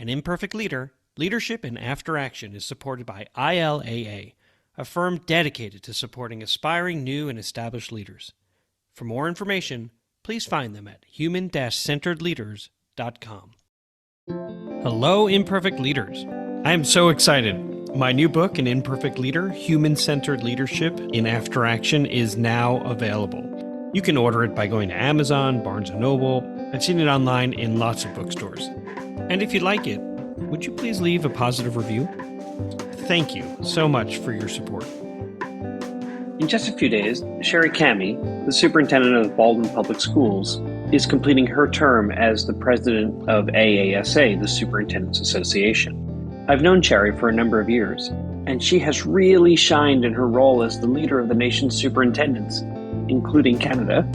An Imperfect Leader, Leadership in After Action is supported by ILAA, a firm dedicated to supporting aspiring new and established leaders. For more information, please find them at human-centeredleaders.com. Hello, Imperfect Leaders. I am so excited. My new book, An Imperfect Leader, Human-Centered Leadership in After Action, is now available. You can order it by going to Amazon, Barnes & Noble. I've seen it online in lots of bookstores. And if you like it, would you please leave a positive review? Thank you so much for your support. In just a few days, Shari Camhi, the superintendent of Baldwin Public Schools, is completing her term as the president of AASA, the Superintendents Association. I've known Shari for a number of years, and she has really shined in her role as the leader of the nation's superintendents, including Canada.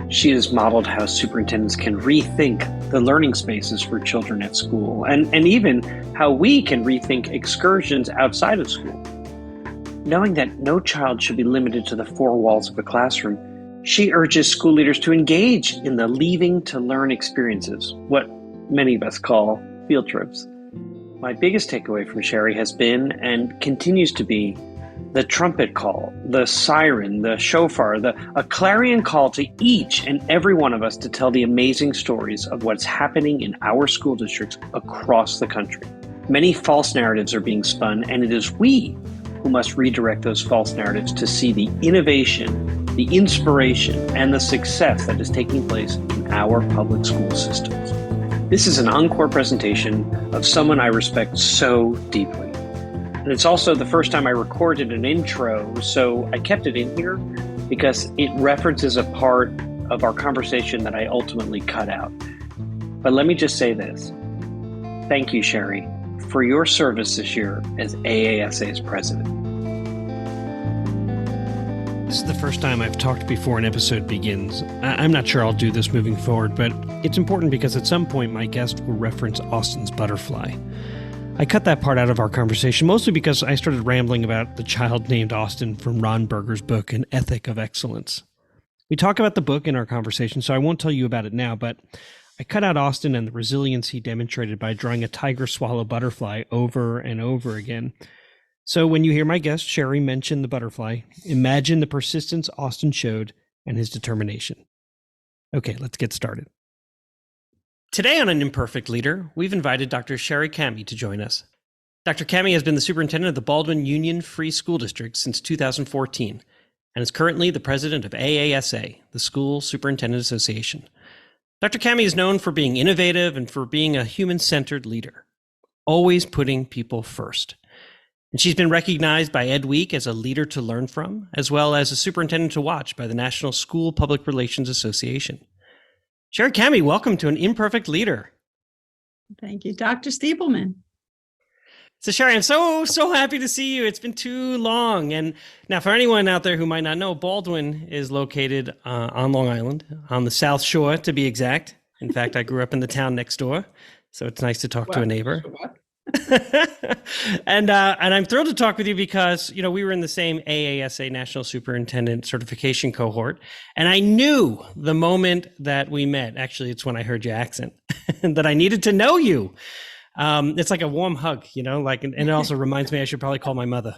She has modeled how superintendents can rethink the learning spaces for children at school, and even how we can rethink excursions outside of school. Knowing that no child should be limited to the four walls of a classroom, she urges school leaders to engage in the leaving to learn experiences, what many of us call field trips. My biggest takeaway from Shari has been, and continues to be, the trumpet call, the siren, the shofar, a clarion call to each and every one of us to tell the amazing stories of what's happening in our school districts across the country. Many false narratives are being spun, and it is we who must redirect those false narratives to see the innovation, the inspiration, and the success that is taking place in our public school systems. This is an Encore presentation of someone I respect so deeply. And it's also the first time I recorded an intro, so I kept it in here because it references a part of our conversation that I ultimately cut out. But let me just say this. Thank you, Shari, for your service this year as AASA's president. This is the first time I've talked before an episode begins. I'm not sure I'll do this moving forward, but it's important because at some point my guest will reference Austin's butterfly. I cut that part out of our conversation mostly because I started rambling about the child named Austin from Ron Berger's book, An Ethic of Excellence. We talk about the book in our conversation, so I won't tell you about it now, but I cut out Austin and the resilience he demonstrated by drawing a tiger swallow butterfly over and over again. So when you hear my guest, Shari, mention the butterfly, imagine the persistence Austin showed and his determination. Okay, let's get started. Today on An Imperfect Leader, we've invited Dr. Shari Camhi to join us. Dr. Camhi has been the superintendent of the Baldwin Union Free School District since 2014 and is currently the president of AASA, the School Superintendent Association. Dr. Camhi is known for being innovative and for being a human-centered leader, always putting people first. And she's been recognized by Ed Week as a leader to learn from, as well as a superintendent to watch by the National School Public Relations Association. Shari Camhi, welcome to An Imperfect Leader. Thank you, Dr. Stiepelman. So Shari, I'm so happy to see you. It's been too long. And now for anyone out there who might not know, Baldwin is located on Long Island, on the South Shore to be exact. In fact, I grew up in the town next door, so it's nice to talk to a neighbor. And I'm thrilled to talk with you because, you know, we were in the same AASA National Superintendent Certification cohort, and I knew the moment that we met, actually it's when I heard your accent, that I needed to know you. It's like a warm hug, you know, like, and it also reminds me I should probably call my mother.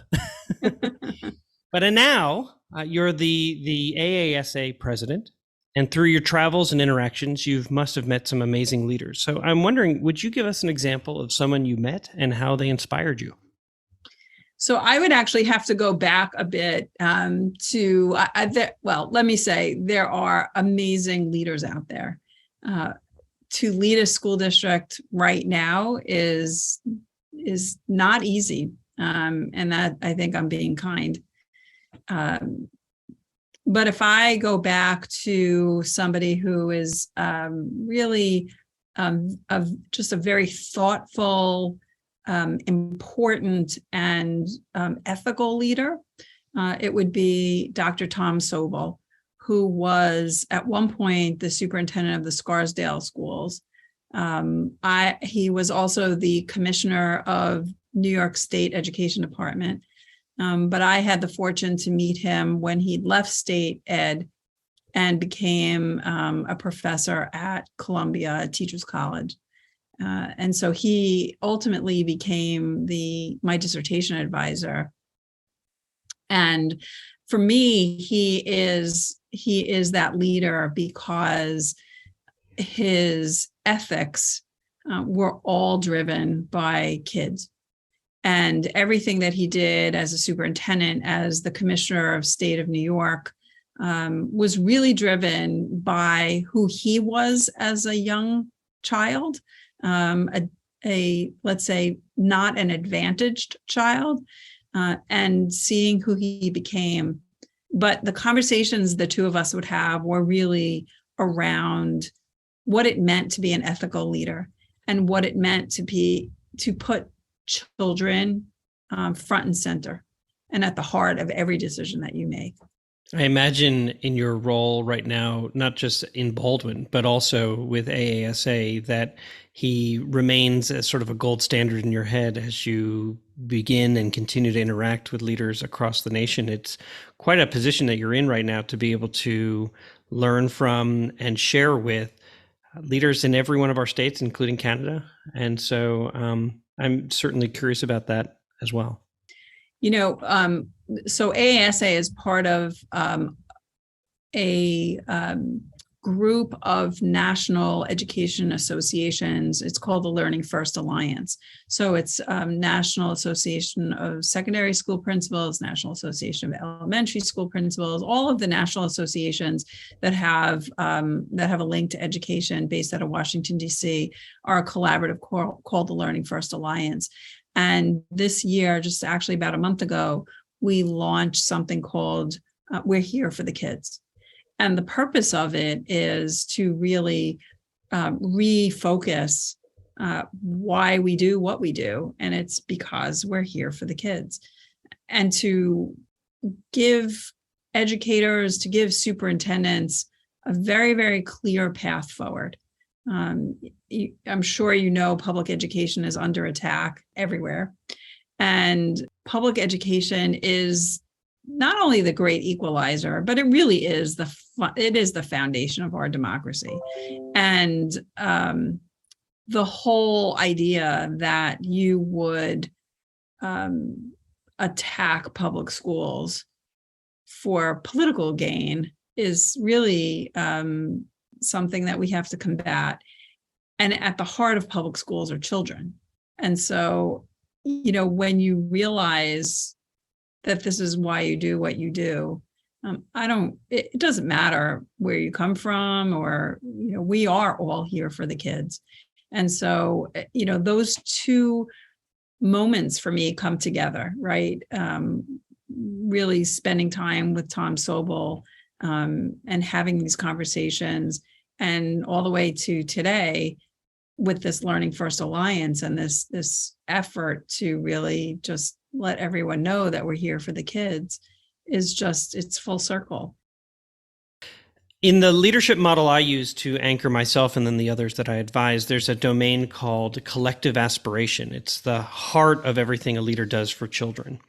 But now you're the AASA president. And through your travels and interactions, you must have met some amazing leaders. So I'm wondering, would you give us an example of someone you met and how they inspired you? So I would actually have to go back a bit let me say, there are amazing leaders out there. To lead a school district right now is not easy. And that, I think I'm being kind. But if I go back to somebody who is really just a very thoughtful, important, and ethical leader, it would be Dr. Tom Sobel, who was at one point the superintendent of the Scarsdale schools. He was also the commissioner of New York State Education Department. But I had the fortune to meet him when he left state ed and became a professor at Columbia Teachers College. And so he ultimately became my dissertation advisor. And for me, he is that leader because his ethics were all driven by kids. And everything that he did as a superintendent, as the commissioner of state of New York, was really driven by who he was as a young child, let's say not an advantaged child, and seeing who he became. But the conversations the two of us would have were really around what it meant to be an ethical leader and what it meant to put children front and center and at the heart of every decision that you make. I imagine in your role right now, not just in Baldwin, but also with AASA, that he remains as sort of a gold standard in your head as you begin and continue to interact with leaders across the nation. It's quite a position that you're in right now to be able to learn from and share with leaders in every one of our states, including Canada. And so I'm certainly curious about that as well. So AASA is part of a group of national education associations. It's called the Learning First Alliance. So it's National Association of Secondary School Principals, National Association of Elementary School Principals, all of the national associations that have a link to education based out of Washington, D.C. are a collaborative called the Learning First Alliance. And this year, just actually about a month ago, we launched something called We're Here for the Kids. And the purpose of it is to really refocus why we do what we do. And it's because we're here for the kids. And to give educators, to give superintendents a very, very clear path forward. I'm sure you know public education is under attack everywhere. And public education is not only the great equalizer, but it really is the foundation of our democracy. And the whole idea that you would attack public schools for political gain is really something that we have to combat. And at the heart of public schools are children. And so, when you realize that this is why you do what you do, it doesn't matter where you come from or, we are all here for the kids. And so, those two moments for me come together, right? Really spending time with Tom Sobel and having these conversations, and all the way to today with this Learning First Alliance and this effort to really just let everyone know that we're here for the kids it's full circle. In the leadership model I use to anchor myself and then the others that I advise, there's a domain called collective aspiration. It's the heart of everything a leader does for children.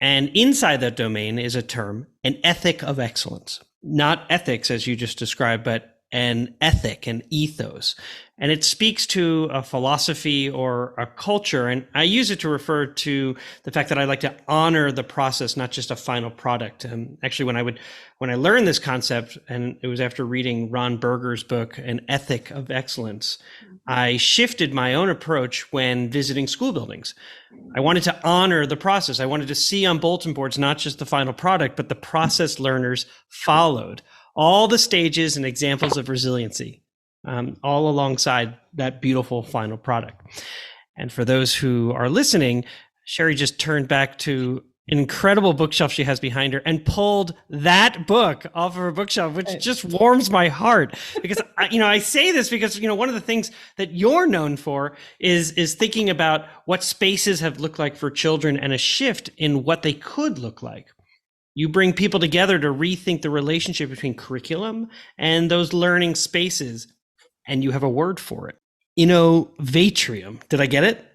And inside that domain is a term, an ethic of excellence. Not ethics, as you just described, but an ethic, an ethos. And it speaks to a philosophy or a culture. And I use it to refer to the fact that I like to honor the process, not just a final product. Actually, when I learned this concept, and it was after reading Ron Berger's book, An Ethic of Excellence, I shifted my own approach when visiting school buildings. I wanted to honor the process. I wanted to see on bulletin boards, not just the final product, but the process learners followed. All the stages and examples of resiliency, all alongside that beautiful final product. And for those who are listening, Shari just turned back to an incredible bookshelf she has behind her and pulled that book off of her bookshelf, which just warms my heart. Because I say this because one of the things that you're known for is thinking about what spaces have looked like for children and a shift in what they could look like. You bring people together to rethink the relationship between curriculum and those learning spaces, and you have a word for it. Innovatrium. Did I get it?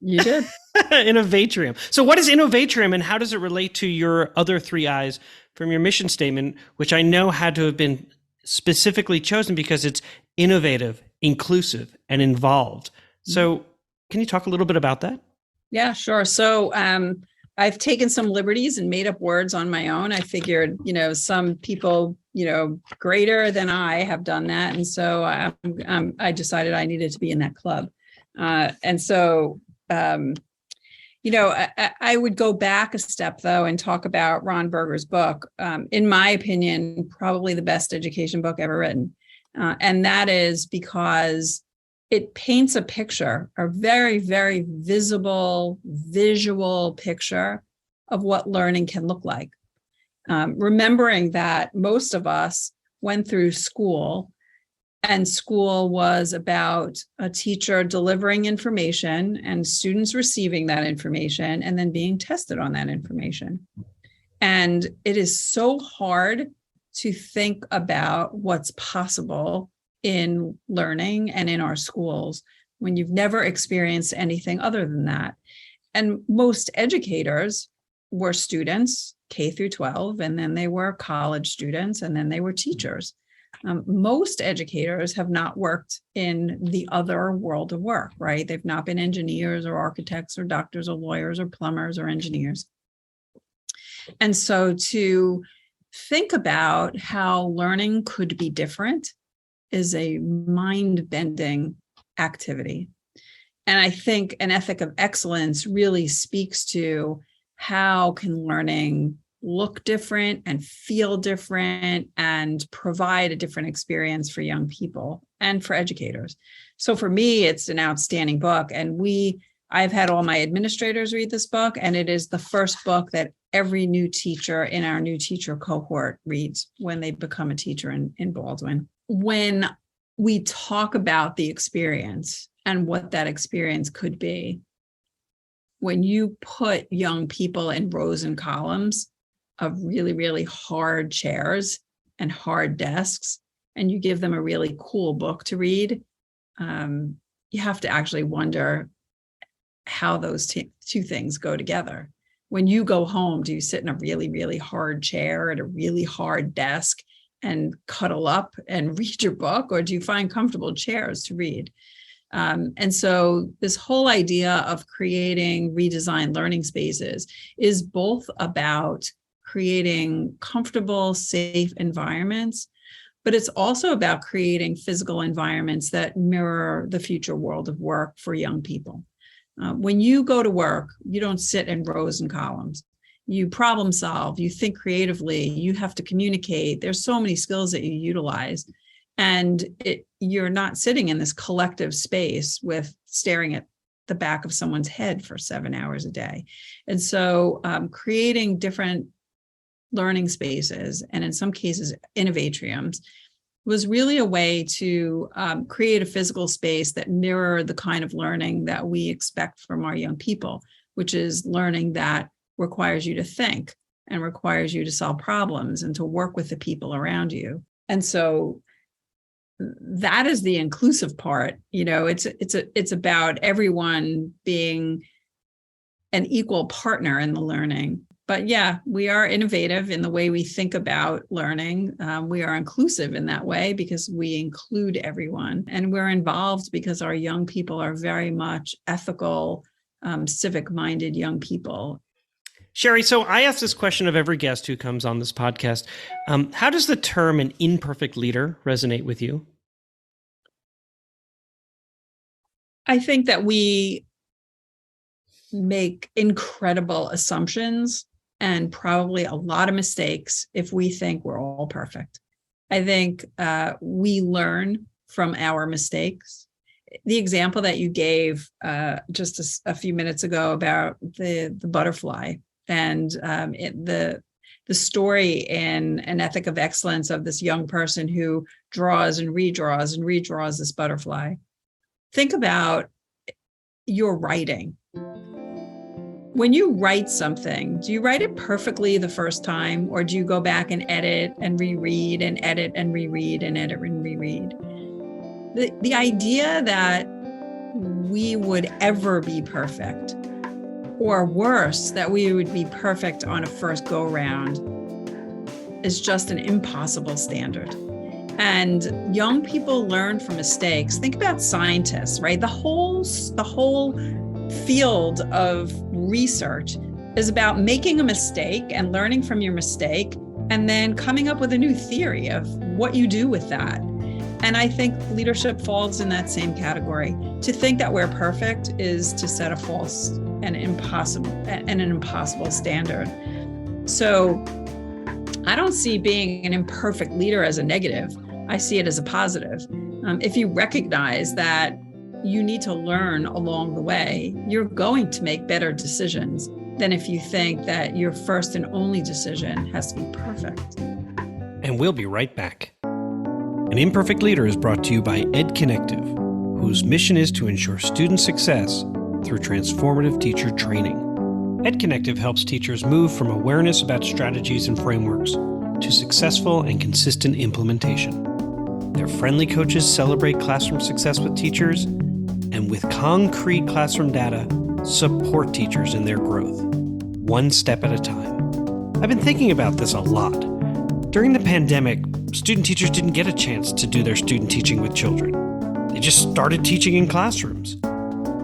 You did. Innovatrium. So what is innovatrium, and how does it relate to your other 3 I's from your mission statement, which I know had to have been specifically chosen because it's innovative, inclusive, and involved? So can you talk a little bit about that? Yeah, sure. So I've taken some liberties and made up words on my own. I figured, some people, greater than I have done that. And so I decided I needed to be in that club. I would go back a step, though, and talk about Ron Berger's book. In my opinion, probably the best education book ever written. And that is because it paints a picture, a very, very visual picture of what learning can look like. Remembering that most of us went through school, and school was about a teacher delivering information and students receiving that information and then being tested on that information. And it is so hard to think about what's possible in learning and in our schools when you've never experienced anything other than that. And most educators were students, K through 12, and then they were college students, and then they were teachers. Most educators have not worked in the other world of work, right? They've not been engineers or architects or doctors or lawyers or plumbers or engineers. And so to think about how learning could be different is a mind-bending activity. And I think an ethic of excellence really speaks to how can learning look different and feel different and provide a different experience for young people and for educators. So for me, it's an outstanding book. And I've had all my administrators read this book, and it is the first book that every new teacher in our new teacher cohort reads when they become a teacher in Baldwin. When we talk about the experience and what that experience could be, when you put young people in rows and columns of really, really hard chairs and hard desks, and you give them a really cool book to read, you have to actually wonder how those two things go together. When you go home, do you sit in a really, really hard chair at a really hard desk and cuddle up and read your book, or do you find comfortable chairs to read? And so this whole idea of creating redesigned learning spaces is both about creating comfortable, safe environments, but it's also about creating physical environments that mirror the future world of work for young people. When you go to work, you don't sit in rows and columns. You problem solve, you think creatively, you have to communicate. There's so many skills that you utilize. And you're not sitting in this collective space with staring at the back of someone's head for 7 hours a day. And so creating different learning spaces, and in some cases, innovatriums, was really a way to create a physical space that mirrored the kind of learning that we expect from our young people, which is learning that requires you to think and requires you to solve problems and to work with the people around you. And so that is the inclusive part. It's about everyone being an equal partner in the learning. But yeah, we are innovative in the way we think about learning. We are inclusive in that way because we include everyone. And we're involved because our young people are very much ethical, civic-minded young people. Shari, so I ask this question of every guest who comes on this podcast. How does the term an imperfect leader resonate with you? I think that we make incredible assumptions and probably a lot of mistakes if we think we're all perfect. I think we learn from our mistakes. The example that you gave just a few minutes ago about the butterfly and the story in An Ethic of Excellence of this young person who draws and redraws this butterfly. Think about your writing. When you write something, do you write it perfectly the first time, or do you go back and edit and reread and edit and reread and edit and reread? The idea that we would ever be perfect, or worse, that we would be perfect on a first go round, is just an impossible standard. And young people learn from mistakes. Think about scientists, right? The whole whole field of research is about making a mistake and learning from your mistake, and then coming up with a new theory of what you do with that. And I think leadership falls in that same category. To think that we're perfect is to set a false and an impossible standard. So I don't see being an imperfect leader as a negative. I see it as a positive. If you recognize that you need to learn along the way, you're going to make better decisions than if you think that your first and only decision has to be perfect. And we'll be right back. An Imperfect Leader is brought to you by EdConnective, whose mission is to ensure student success through transformative teacher training. EdConnective helps teachers move from awareness about strategies and frameworks to successful and consistent implementation. Their friendly coaches celebrate classroom success with teachers, and with concrete classroom data, support teachers in their growth, one step at a time. I've been thinking about this a lot. During the pandemic, student teachers didn't get a chance to do their student teaching with children. They just started teaching in classrooms.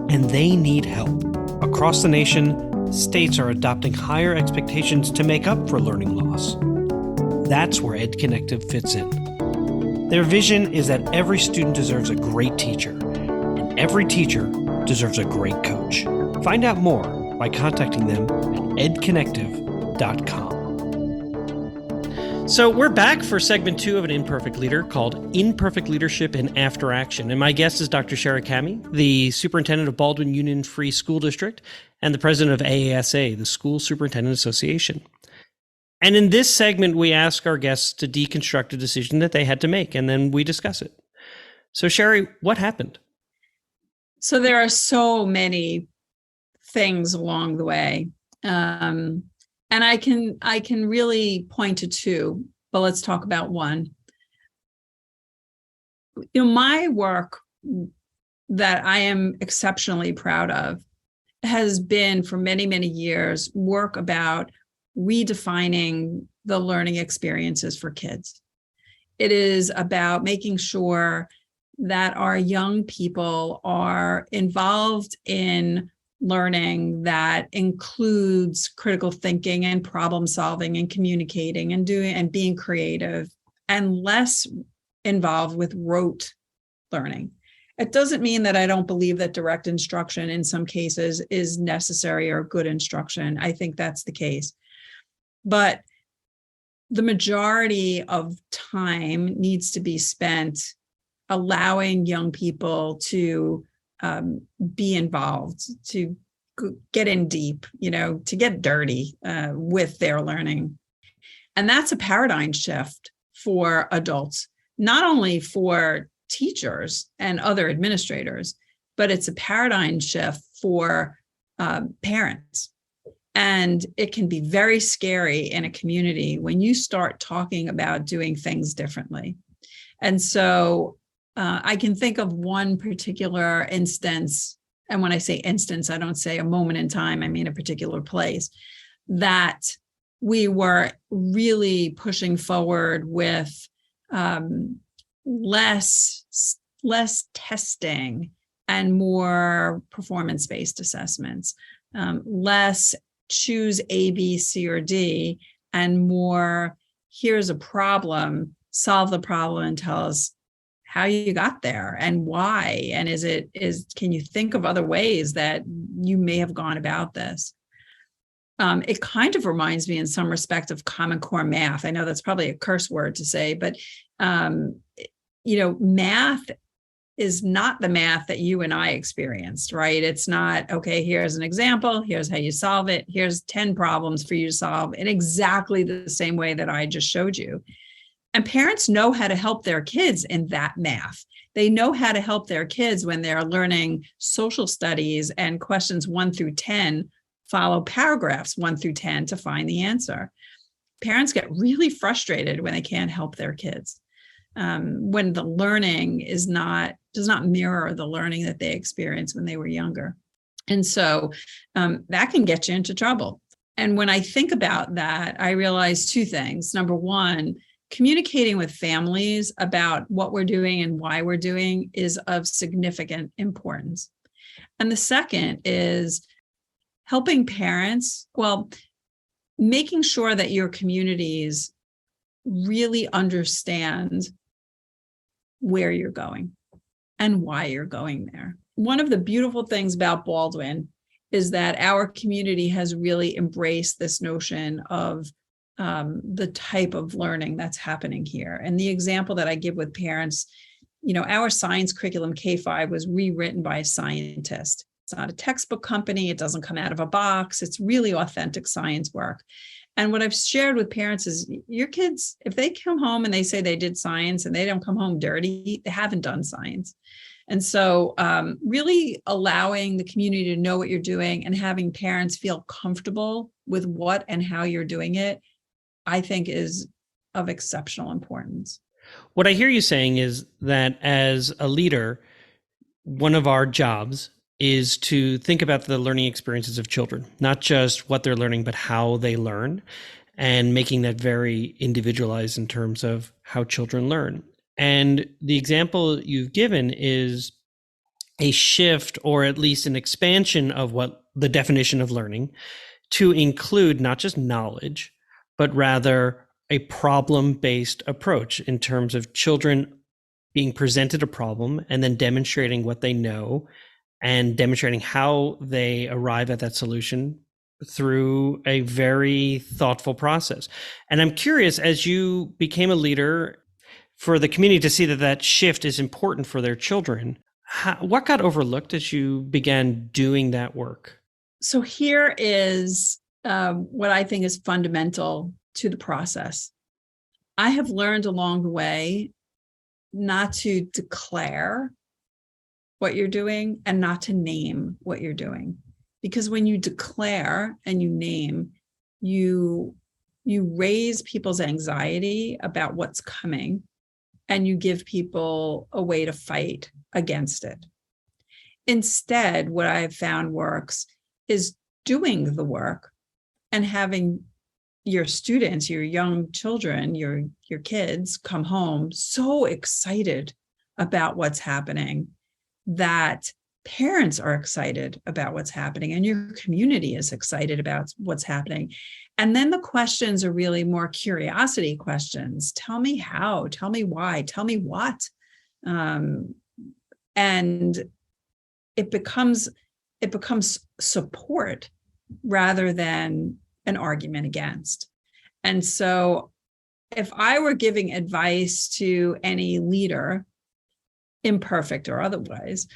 And they need help. Across the nation, states are adopting higher expectations to make up for learning loss. That's where EdConnective fits in. Their vision is that every student deserves a great teacher, and every teacher deserves a great coach. Find out more by contacting them at edconnective.com. So we're back for segment 2 of An Imperfect Leader called Imperfect Leadership in After Action. And my guest is Dr. Shari Camhi, the superintendent of Baldwin Union Free School District and the president of AASA, the School Superintendent Association. And in this segment, we ask our guests to deconstruct a decision that they had to make, and then we discuss it. So Shari, what happened? So there are so many things along the way. And I can really point to two, but let's talk about one. You know, my work that I am exceptionally proud of has been for many, many years work about redefining the learning experiences for kids. It is about making sure that our young people are involved in learning that includes critical thinking and problem solving and communicating and doing and being creative, and less involved with rote learning. It doesn't mean that I don't believe that direct instruction in some cases is necessary or good instruction. I think that's the case. But the majority of time needs to be spent allowing young people to be involved, to get in deep, to get dirty with their learning. And that's a paradigm shift for adults, not only for teachers and other administrators, but it's a paradigm shift for parents. And it can be very scary in a community when you start talking about doing things differently. And so I can think of one particular instance, and when I say instance, I don't say a moment in time, I mean a particular place, that we were really pushing forward with less testing and more performance-based assessments, less choose A, B, C, or D, and more, here's a problem, solve the problem and tell us how you got there and why. And can you think of other ways that you may have gone about this? It kind of reminds me in some respect of Common Core math. I know that's probably a curse word to say, but math is not the math that you and I experienced, right? It's not, okay, here's an example, here's how you solve it, here's 10 problems for you to solve in exactly the same way that I just showed you. And parents know how to help their kids in that math. They know how to help their kids when they're learning social studies and questions 1 through 10 follow paragraphs 1 through 10 to find the answer. Parents get really frustrated when they can't help their kids. When the learning does not mirror the learning that they experienced when they were younger. And so that can get you into trouble. And when I think about that, I realize two things. Number one, communicating with families about what we're doing and why we're doing is of significant importance. And the second is helping parents, making sure that your communities really understand where you're going and why you're going there. One of the beautiful things about Baldwin is that our community has really embraced this notion of the type of learning that's happening here. And the example that I give with parents, our science curriculum K-5 was rewritten by a scientist. It's not a textbook company. It doesn't come out of a box. It's really authentic science work. And what I've shared with parents is your kids, if they come home and they say they did science and they don't come home dirty, they haven't done science. And so really allowing the community to know what you're doing and having parents feel comfortable with what and how you're doing it, I think is of exceptional importance. What I hear you saying is that as a leader, one of our jobs is to think about the learning experiences of children, not just what they're learning, but how they learn, and making that very individualized in terms of how children learn. And the example you've given is a shift, or at least an expansion of what the definition of learning, to include not just knowledge, but rather a problem-based approach in terms of children being presented a problem and then demonstrating what they know and demonstrating how they arrive at that solution through a very thoughtful process. And I'm curious, as you became a leader, for the community to see that that shift is important for their children, what got overlooked as you began doing that work? So here is what I think is fundamental to the process. I have learned along the way not to declare what you're doing and not to name what you're doing. Because when you declare and you name, you raise people's anxiety about what's coming, and you give people a way to fight against it. Instead, what I've found works is doing the work and having your students, your young children, your kids come home so excited about what's happening that parents are excited about what's happening and your community is excited about what's happening. And then the questions are really more curiosity questions. Tell me how, tell me why, tell me what. And it becomes support rather than an argument against. And so if I were giving advice to any leader, imperfect or otherwise,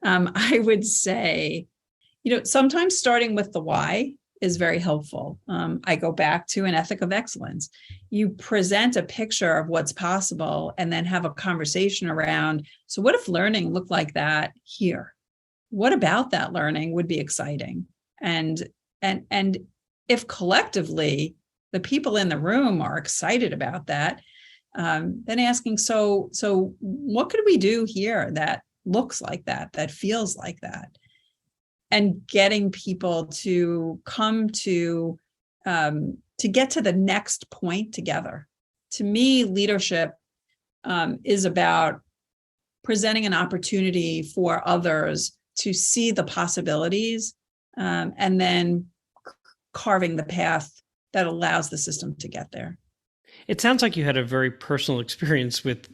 I would say, sometimes starting with the why is very helpful. I go back to an ethic of excellence. You present a picture of what's possible and then have a conversation around, so what if learning looked like that here? What about that learning would be exciting? And if collectively the people in the room are excited about that, then asking, so what could we do here that looks like that feels like that? And getting people to come to get to the next point together. To me, leadership is about presenting an opportunity for others to see the possibilities and then carving the path that allows the system to get there. It sounds like you had a very personal experience with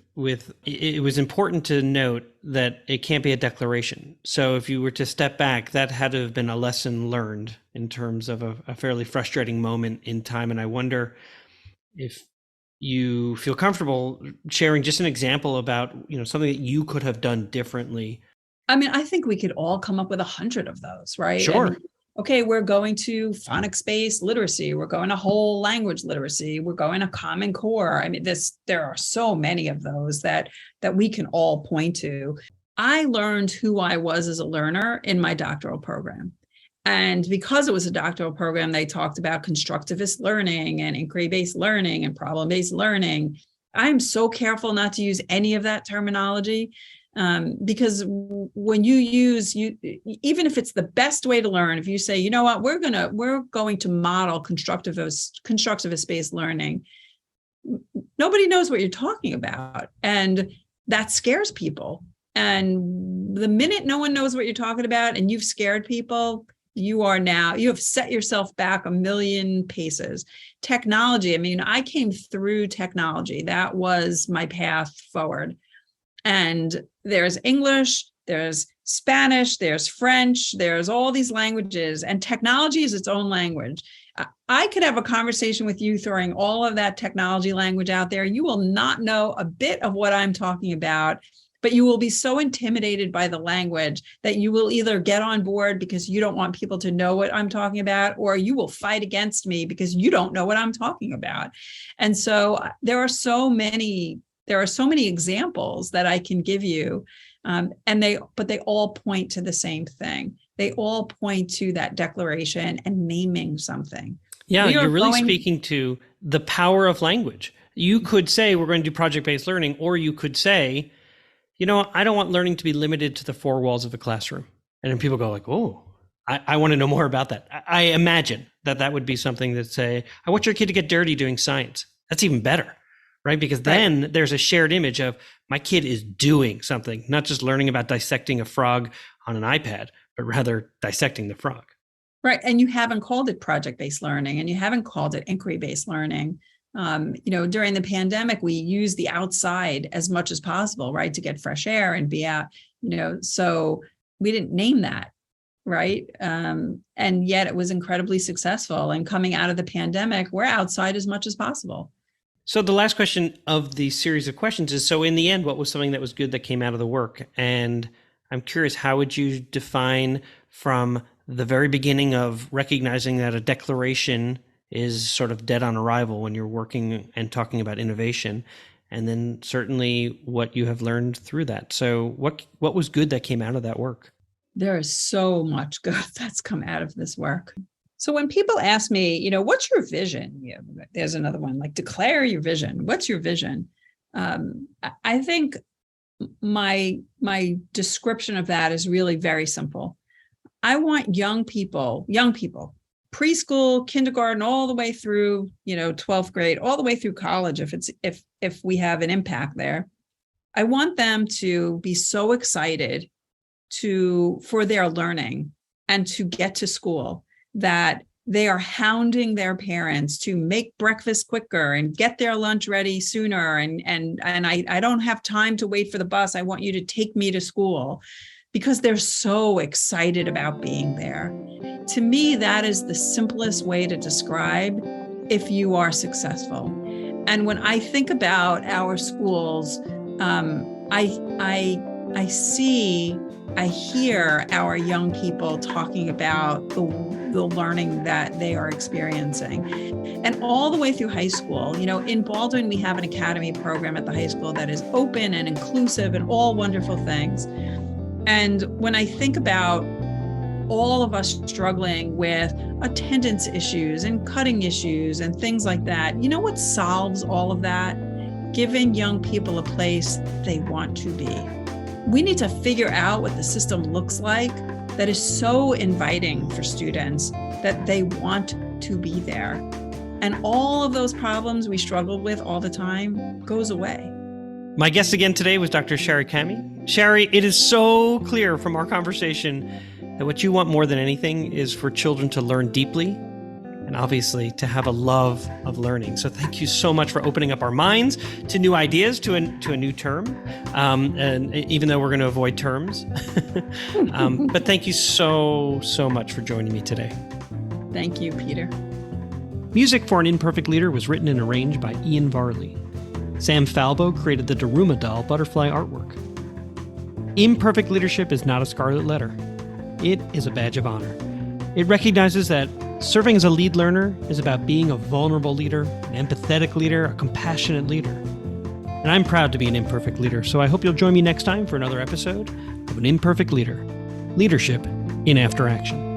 it was important to note that it can't be a declaration. So if you were to step back, that had to have been a lesson learned in terms of a fairly frustrating moment in time. And I wonder if you feel comfortable sharing just an example about, something that you could have done differently. I mean, I think we could all come up with 100 of those, right? Sure. Okay, we're going to phonics-based literacy. We're going to whole language literacy. We're going to Common Core. I mean, there are so many of those that we can all point to. I learned who I was as a learner in my doctoral program. And because it was a doctoral program, they talked about constructivist learning and inquiry-based learning and problem-based learning. I'm so careful not to use any of that terminology. Because when you use, even if it's the best way to learn, if you say, you know what, we're going to model constructivist-based learning, nobody knows what you're talking about. And that scares people. And the minute no one knows what you're talking about and you've scared people, you have set yourself back a million paces. Technology, I mean, I came through technology. That was my path forward. And there's English, there's Spanish, there's French, there's all these languages, and technology is its own language. I could have a conversation with you throwing all of that technology language out there. You will not know a bit of what I'm talking about, but you will be so intimidated by the language that you will either get on board because you don't want people to know what I'm talking about, or you will fight against me because you don't know what I'm talking about. And so there are so many examples that I can give you, but they all point to the same thing. They all point to that declaration and naming something. Yeah, you're really speaking to the power of language. You could say we're going to do project-based learning, or you could say, I don't want learning to be limited to the four walls of the classroom. And then people go like, oh, I want to know more about that. I imagine that would be something that say, I want your kid to get dirty doing science. That's even better, right? Because then there's a shared image of my kid is doing something, not just learning about dissecting a frog on an iPad, but rather dissecting the frog. Right. And you haven't called it project-based learning, and you haven't called it inquiry-based learning. During the pandemic, we used the outside as much as possible, right, to get fresh air and be out, so we didn't name that, right? And yet it was incredibly successful. And coming out of the pandemic, we're outside as much as possible. So the last question of the series of questions is, so in the end, what was something that was good that came out of the work? And I'm curious, how would you define from the very beginning of recognizing that a declaration is sort of dead on arrival when you're working and talking about innovation, and then certainly what you have learned through that? So what was good that came out of that work? There is so much good that's come out of this work. So when people ask me, what's your vision? There's another one, like declare your vision. What's your vision? I think my description of that is really very simple. I want young people, preschool, kindergarten, all the way through, 12th grade, all the way through college, if we have an impact there. I want them to be so excited for their learning and to get to school that they are hounding their parents to make breakfast quicker and get their lunch ready sooner. And I don't have time to wait for the bus. I want you to take me to school, because they're so excited about being there. To me, that is the simplest way to describe if you are successful. And when I think about our schools, I hear our young people talking about the learning that they are experiencing. And all the way through high school, in Baldwin, we have an academy program at the high school that is open and inclusive and all wonderful things. And when I think about all of us struggling with attendance issues and cutting issues and things like that, what solves all of that? Giving young people a place they want to be. We need to figure out what the system looks like that is so inviting for students that they want to be there. And all of those problems we struggle with all the time goes away. My guest again today was Dr. Shari Camhi. Shari, it is so clear from our conversation that what you want more than anything is for children to learn deeply and obviously to have a love of learning. So thank you so much for opening up our minds to new ideas, to a new term, and even though we're going to avoid terms. But thank you so much for joining me today. Thank you, Peter. Music for An Imperfect Leader was written and arranged by Ian Varley. Sam Falbo created the Daruma doll butterfly artwork. Imperfect leadership is not a scarlet letter. It is a badge of honor. It recognizes that serving as a lead learner is about being a vulnerable leader, an empathetic leader, a compassionate leader. And I'm proud to be an imperfect leader, so I hope you'll join me next time for another episode of An Imperfect Leader. Leadership in After Action.